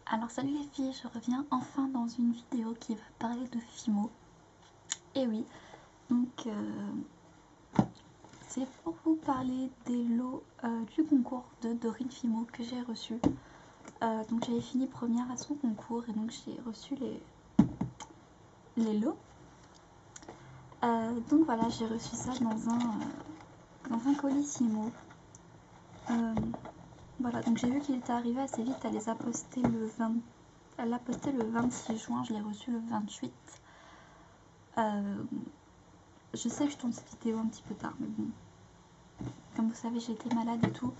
Alors salut les filles, je reviens enfin dans une vidéo qui va parler de Fimo. Et oui, donc c'est pour vous parler des lots du concours de Dorine Fimo que j'ai reçu. Donc j'avais fini première à son concours et donc j'ai reçu les lots. Donc voilà, j'ai reçu ça dans un colissimo. Voilà, donc j'ai vu qu'il était arrivé assez vite, elle les a postés elle l'a posté le 26 juin, je l'ai reçu le 28. Je sais que je tourne cette vidéo un petit peu tard, mais bon, comme vous savez, j'ai été malade et tout.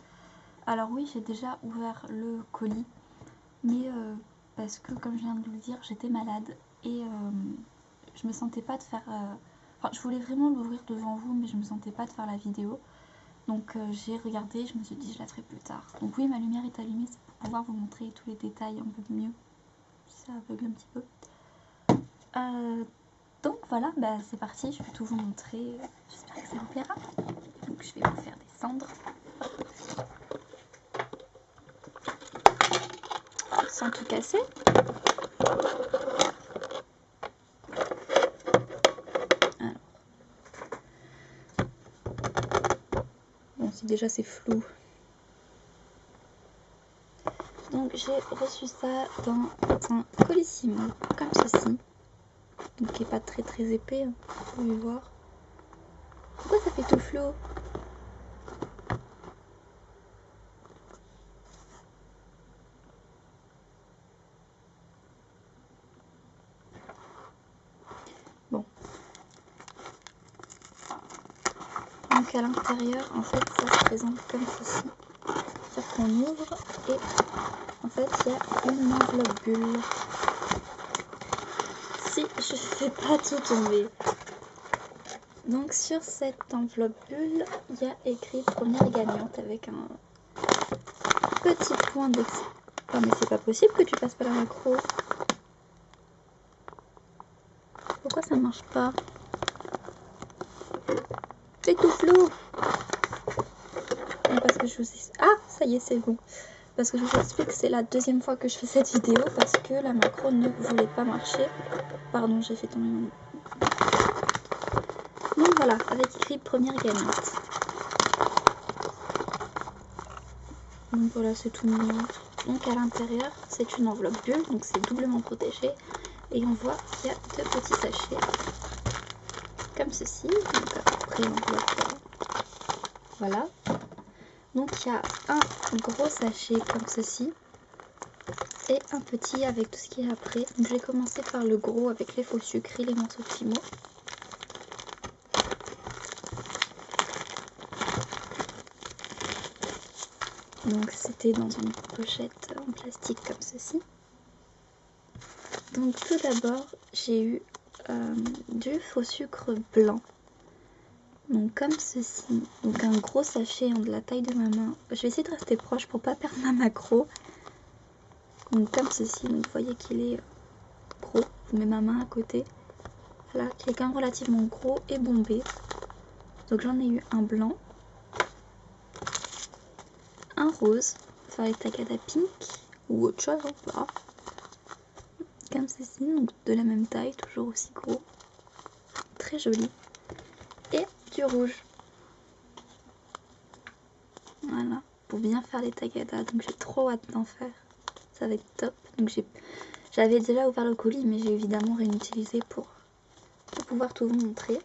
Alors oui, j'ai déjà ouvert le colis, mais parce que, comme je viens de vous le dire, j'étais malade et je me sentais pas de faire... Enfin, je voulais vraiment l'ouvrir devant vous, mais je me sentais pas de faire la vidéo. Donc j'ai regardé, je me suis dit je la ferai plus tard. Donc oui, ma lumière est allumée, c'est pour pouvoir vous montrer tous les détails un peu mieux. Ça aveugle un petit peu. Donc voilà, bah, c'est parti, je vais tout vous montrer. J'espère que ça vous plaira. Donc je vais vous faire descendre. Sans tout casser. Alors. Bon, si déjà c'est flou. Donc j'ai reçu ça dans un colissimo, comme ceci. Donc qui n'est pas très épais, hein, vous pouvez voir. Pourquoi ça fait tout flou ? Bon. Donc à l'intérieur, en fait, ça se présente comme ceci. C'est-à-dire qu'on ouvre et en fait, il y a une enveloppe bulle. Si je ne fais pas tout tomber. Donc sur cette enveloppe bulle, il y a écrit première gagnante avec un petit point d'exclamation. Oh mais c'est pas possible que tu passes pas la macro. Pourquoi ça marche pas? C'est tout flou. Parce que je vous... Ah, ça y est, c'est bon. Parce que je vous explique que c'est la deuxième fois que je fais cette vidéo parce que la macro ne voulait pas marcher. Pardon, j'ai fait tomber mon... Donc voilà, avec écrit première gagnante. Donc voilà, c'est tout mignon. Donc à l'intérieur, c'est une enveloppe bulle, donc c'est doublement protégé. Et on voit qu'il y a deux petits sachets, comme ceci. Donc après l'enveloppe, voilà. Donc il y a un gros sachet comme ceci. Et un petit avec tout ce qui est après. Donc je vais commencer par le gros avec les faux sucres et les morceaux de Fimo. Donc c'était dans une pochette en plastique comme ceci. Donc tout d'abord j'ai eu du faux sucre blanc. Donc comme ceci. Donc un gros sachet de la taille de ma main. Je vais essayer de rester proche pour pas perdre ma macro. Donc comme ceci. Donc vous voyez qu'il est gros. Je mets ma main à côté. Voilà, qui est quand même relativement gros et bombé. Donc j'en ai eu un blanc. Un rose, ça va être Tagada Pink ou autre chose, hein, voilà. Comme ceci, donc de la même taille, toujours aussi gros, très joli. Et du rouge, voilà, pour bien faire les Tagada. Donc j'ai trop hâte d'en faire, ça va être top. Donc j'avais déjà ouvert le colis, mais j'ai évidemment réutilisé pour pouvoir tout vous montrer.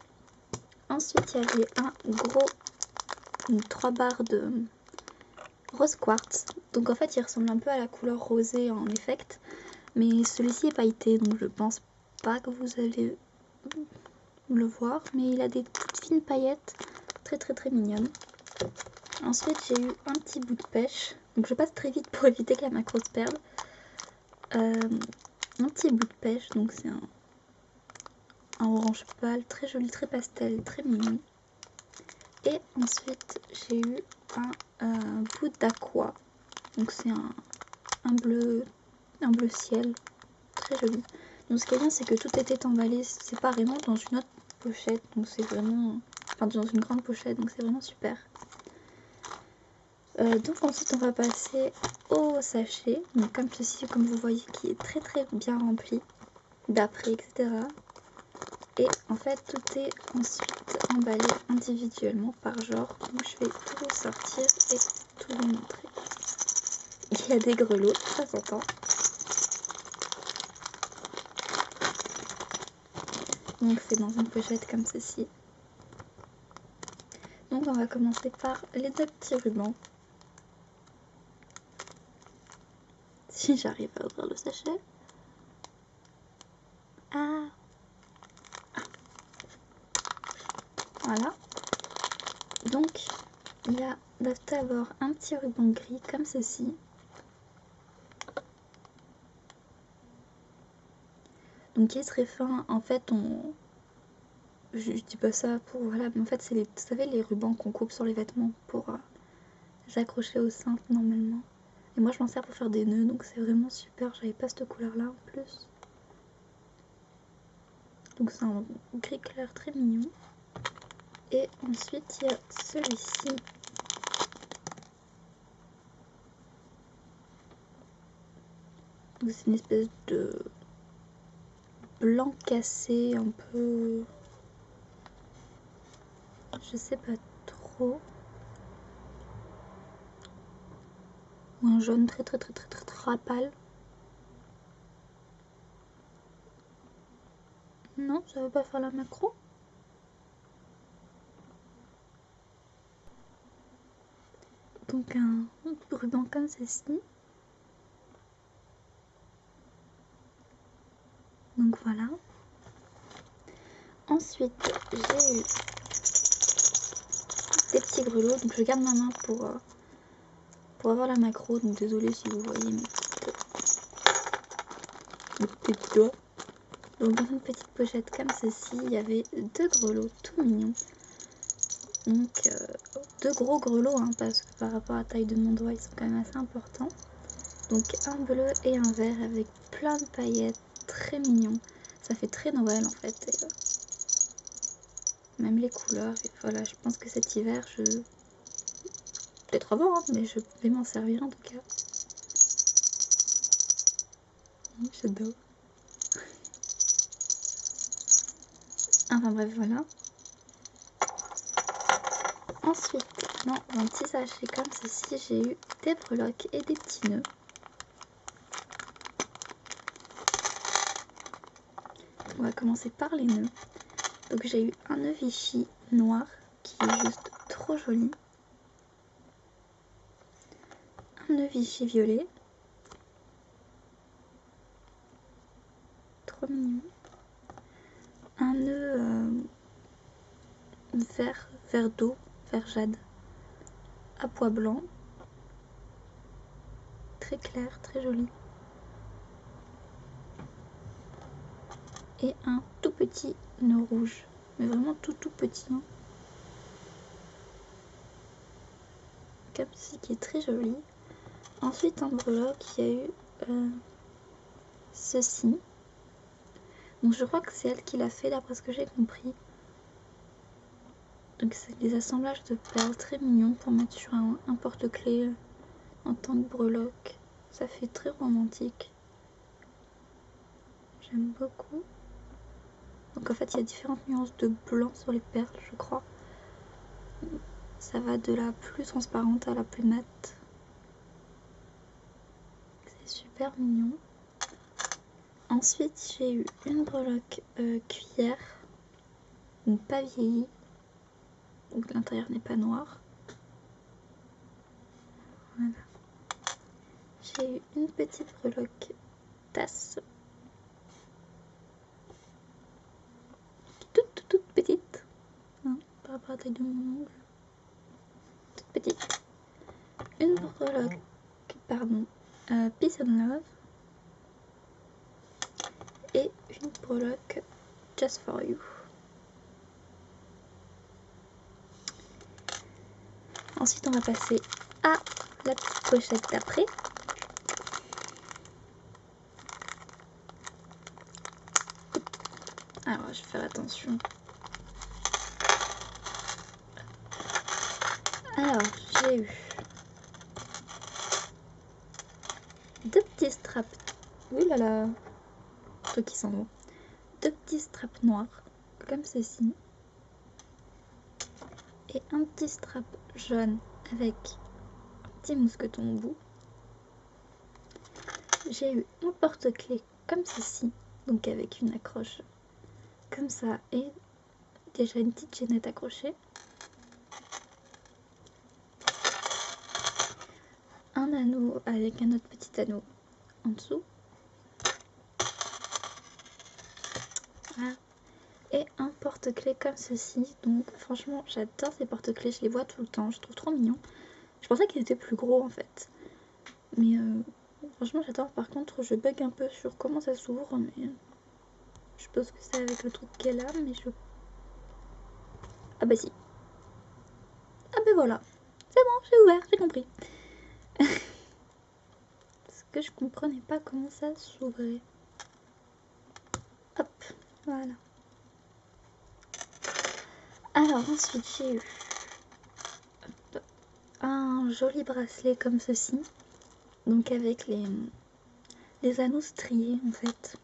Ensuite, il y avait un gros 3 barres de rose quartz. Donc en fait, il ressemble un peu à la couleur rosée en effect. Mais celui-ci est pailleté, donc je pense pas que vous allez le voir. Mais il a des toutes fines paillettes, très mignonnes. Ensuite, j'ai eu un petit bout de pêche. Donc je passe très vite pour éviter que la macro se perde. Un petit bout de pêche, donc c'est un orange pâle, très joli, très pastel, très mignon. Et ensuite, j'ai eu un bout d'aqua. Donc c'est un bleu ciel. Très joli. Donc ce qui est bien, c'est que tout était emballé séparément dans une autre pochette, donc c'est vraiment, enfin dans une grande pochette, donc c'est vraiment super. Donc ensuite on va passer au sachet, donc comme ceci, comme vous voyez, qui est très bien rempli d'après, etc. Et en fait, tout est ensuite emballé individuellement par genre. Donc je vais tout sortir et tout vous montrer. Il y a des grelots, ça s'entend. Donc c'est dans une pochette comme ceci. Donc on va commencer par les deux petits rubans. Si j'arrive à ouvrir le sachet. Ah, voilà. Donc il y a d'abord un petit ruban gris comme ceci. Donc qui est très fin. En fait, je dis pas ça pour voilà, mais en fait c'est les, vous savez, les rubans qu'on coupe sur les vêtements pour les accrocher au cintre normalement. Et moi je m'en sers pour faire des nœuds, donc c'est vraiment super. J'avais pas cette couleur là en plus. Donc c'est un gris clair très mignon. Et ensuite il y a celui-ci. Donc c'est une espèce de blanc cassé, un peu, je sais pas trop, ou un jaune très pâle. Non, ça veut pas faire la macro. Donc un ruban comme ceci. Donc voilà. Ensuite, j'ai eu des petits grelots. Donc je garde ma main pour avoir la macro. Donc désolée si vous voyez mes petits doigts. Donc dans une petite pochette comme ceci, il y avait deux grelots tout mignons. Donc deux gros grelots, hein, parce que par rapport à la taille de mon doigt, ils sont quand même assez importants. Donc un bleu et un vert avec plein de paillettes, très mignon. Ça fait très Noël en fait. Et, même les couleurs. Et voilà, je pense que cet hiver, peut-être avant, hein, mais je vais m'en servir en tout cas. J'adore. Enfin bref, voilà. Ensuite, dans un petit sachet comme ceci, j'ai eu des breloques et des petits nœuds. On va commencer par les nœuds. Donc j'ai eu un nœud Vichy noir qui est juste trop joli. Un nœud Vichy violet. Trop mignon. Un nœud vert d'eau, vert jade, à pois blanc. Très clair, très joli. Et un tout petit nœud rouge. Mais vraiment tout petit. Hein. Comme ceci qui est très joli. Ensuite en breloque, il y a eu ceci. Donc je crois que c'est elle qui l'a fait d'après ce que j'ai compris. Donc c'est des assemblages de perles très mignons pour mettre sur un porte-clés en tant que breloque. Ça fait très romantique. J'aime beaucoup. Donc en fait il y a différentes nuances de blanc sur les perles, je crois. Ça va de la plus transparente à la plus mate. C'est super mignon. Ensuite j'ai eu une breloque cuillère, donc pas vieillie. Donc l'intérieur n'est pas noir. Voilà. J'ai eu une petite breloque tasse. Toute petite. Hein, par rapport à la taille de mon ongle. Toute petite. Une breloque, pardon, Peace and Love. Et une breloque Just for You. Ensuite on va passer à la petite pochette d'après. Alors je vais faire attention. Alors j'ai eu petits straps. Ouh là là, trucs qui s'en vont. 2 petits straps noirs, comme ceci. Et un petit strap jaune avec un petit mousqueton au bout. J'ai eu un porte-clés comme ceci, donc avec une accroche comme ça et déjà une petite chaînette accrochée. Un anneau avec un autre petit anneau en dessous. Voilà. Et un porte-clés comme ceci. Donc franchement j'adore ces porte-clés, je les vois tout le temps, je trouve trop mignons. Je pensais qu'ils étaient plus gros en fait. Mais franchement j'adore. Par contre je bug un peu sur comment ça s'ouvre. Mais je suppose que c'est avec le truc qui est là. Mais je... Ah bah si. Ah bah voilà. C'est bon, j'ai ouvert, j'ai compris. Parce que je comprenais pas comment ça s'ouvrait. Hop, voilà. Alors ensuite j'ai eu un joli bracelet comme ceci. Donc avec les anneaux striés en fait.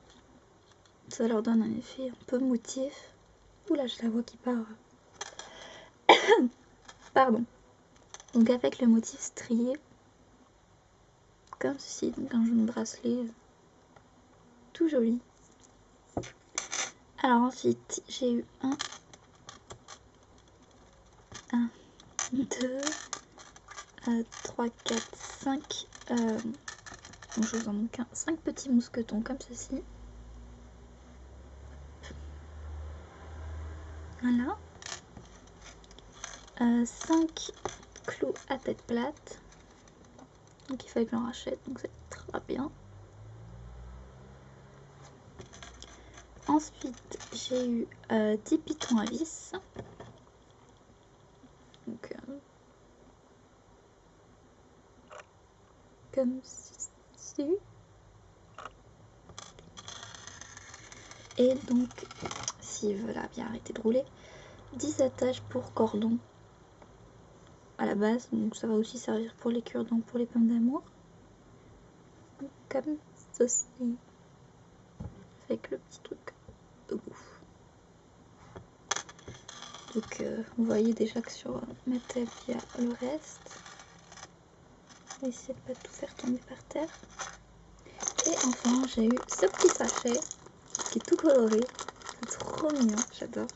Ça leur donne un effet un peu motif. Oula, je la vois qui part. Pardon. Donc avec le motif strié. Comme ceci, donc un jaune bracelet. Tout joli. Alors ensuite j'ai eu 2, 3, 4, 5. Donc je vous en manque un. 5 petits mousquetons comme ceci. Voilà. 5 clous à tête plate. Donc il fallait que j'en rachète, donc c'est très bien. Ensuite j'ai eu 10 pitons à vis. Donc comme ceci. Et donc, s'ils veulent bien arrêter de rouler, 10 attaches pour cordon à la base. Donc ça va aussi servir pour les cure-dents, pour les pommes d'amour. Comme ceci. Avec le petit truc au bout. Donc vous voyez déjà que sur ma table il y a le reste. On va essayer de pas tout faire tomber par terre. Et enfin j'ai eu ce petit sachet qui est tout coloré. C'est trop mignon, j'adore.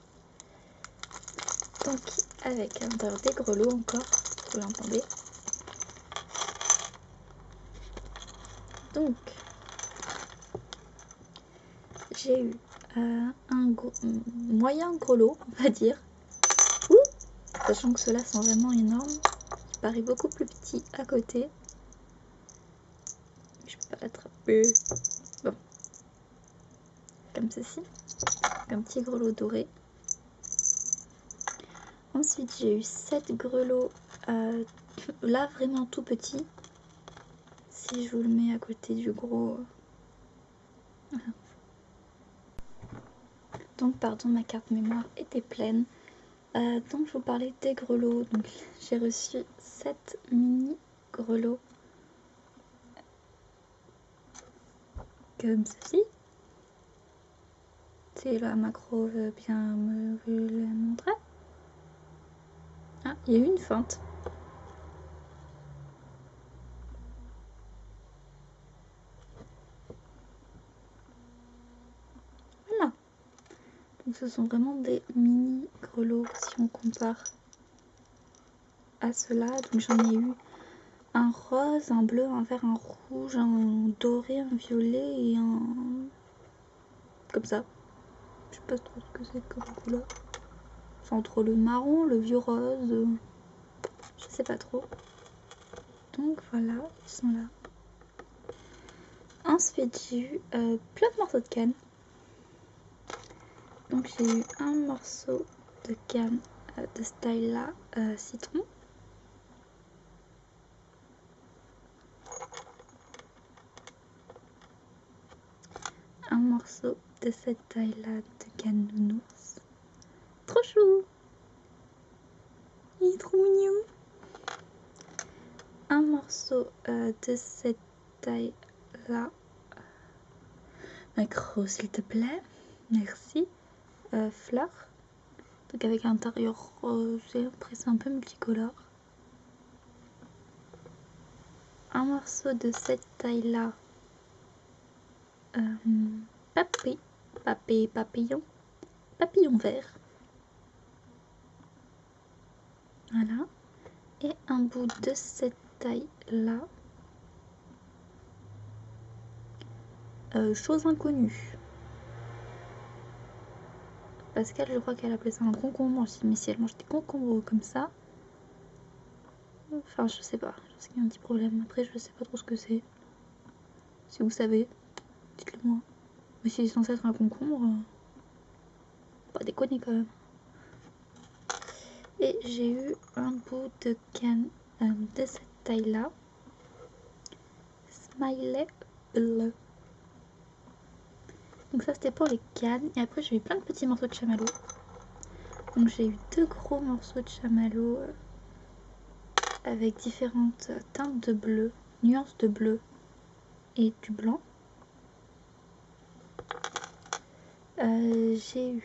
Donc avec à l'intérieur des grelots encore, vous l'entendez. Donc j'ai eu un moyen grelot, on va dire. Ouh, sachant que ceux-là sont vraiment énormes. Il paraît beaucoup plus petit à côté. Je peux pas l'attraper. Bon. Comme ceci. Un petit grelot doré. Ensuite j'ai eu 7 grelots. Là vraiment tout petit. Si je vous le mets à côté du gros. Voilà. Donc pardon, ma carte mémoire était pleine. Donc je vous parlais des grelots. Donc j'ai reçu 7 mini grelots. Comme ceci. Si la macro veut bien me le montrer. Ah, il y a eu une feinte. Voilà. Donc ce sont vraiment des mini grelots si on compare à cela. Donc j'en ai eu un rose, un bleu, un vert, un rouge, un doré, un violet et un... comme ça. Je sais pas trop ce que c'est comme couleur. Enfin entre le marron, le vieux rose, je sais pas trop. Donc voilà, ils sont là. Ensuite j'ai eu plein de morceaux de canne. Donc j'ai eu un morceau de canne de ce style là, citron. Un morceau de cette taille là de canne nounours. Trop chou! Il est trop mignon! Un morceau de cette taille la macro s'il te plaît. Merci. Fleur. Donc avec un intérieur rose, après c'est un peu multicolore. Un morceau de cette taille-là. Papillon vert. Voilà. Et un bout de cette taille-là. Chose inconnue. Pascal, je crois qu'elle appelait ça un concombre. Je dis, mais si elle mange des concombres comme ça. Enfin, je sais pas. Je sais qu'il y a un petit problème. Après, je sais pas trop ce que c'est. Si vous savez, dites-le moi. Mais si c'est censé être un concombre, pas déconner quand même. Et j'ai eu un bout de canne de cette taille-là. Smiley bleu. Donc ça c'était pour les cannes. Et après j'ai eu plein de petits morceaux de chamallow. Donc j'ai eu 2 gros morceaux de chamallow avec différentes teintes de bleu, nuances de bleu et du blanc. J'ai eu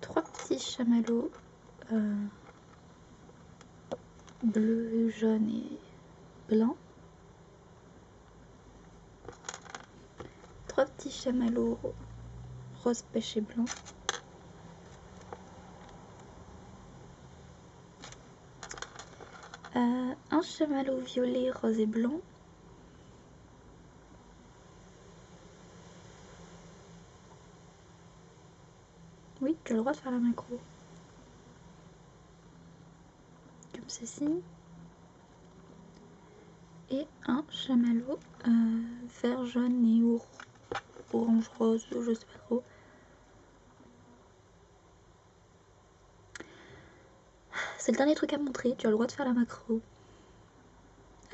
3 petits chamallows bleu, jaune et blanc. 3 petits chamallows rose pêche et blanc. Un chamallow violet, rose et blanc. Oui, tu as le droit de faire la macro. Comme ceci. Et un chamallow vert, jaune et orange, rose, je sais pas trop. C'est le dernier truc à montrer, tu as le droit de faire la macro.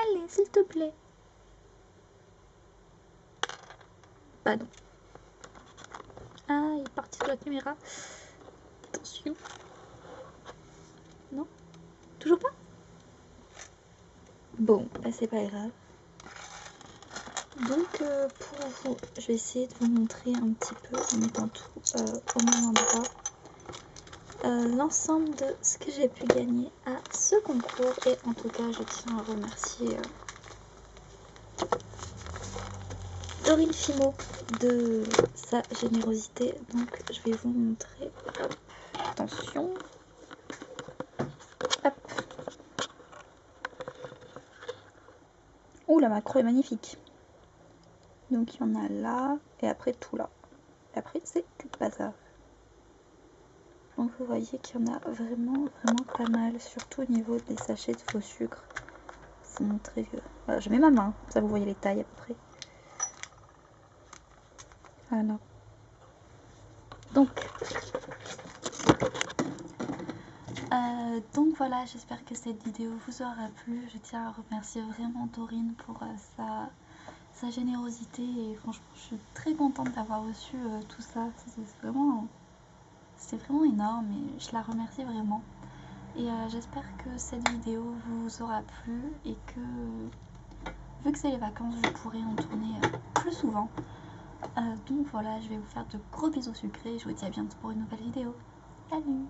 Allez, s'il te plaît. Bah non. Ah, il est parti de la caméra. Attention. Non? Toujours pas? Bon, bah c'est pas grave. Donc pour vous, je vais essayer de vous montrer un petit peu en mettant tout au même endroit. L'ensemble de ce que j'ai pu gagner à ce concours. Et en tout cas, je tiens à remercier Dorine Fimo de sa générosité. Donc je vais vous montrer. Hop, attention. Hop. Ouh, la macro est magnifique. Donc il y en a là et après tout là. Et après c'est du bazar. Donc vous voyez qu'il y en a vraiment pas mal, surtout au niveau des sachets de faux sucre. C'est montré. Voilà, je mets ma main, ça vous voyez les tailles à peu près. Voilà. Donc voilà, j'espère que cette vidéo vous aura plu. Je tiens à remercier vraiment Dorine pour sa générosité et franchement je suis très contente d'avoir reçu tout ça. C'était vraiment énorme et je la remercie vraiment. Et j'espère que cette vidéo vous aura plu et que vu que c'est les vacances je pourrai en tourner plus souvent. Donc voilà, je vais vous faire de gros bisous sucrés et je vous dis à bientôt pour une nouvelle vidéo. Salut!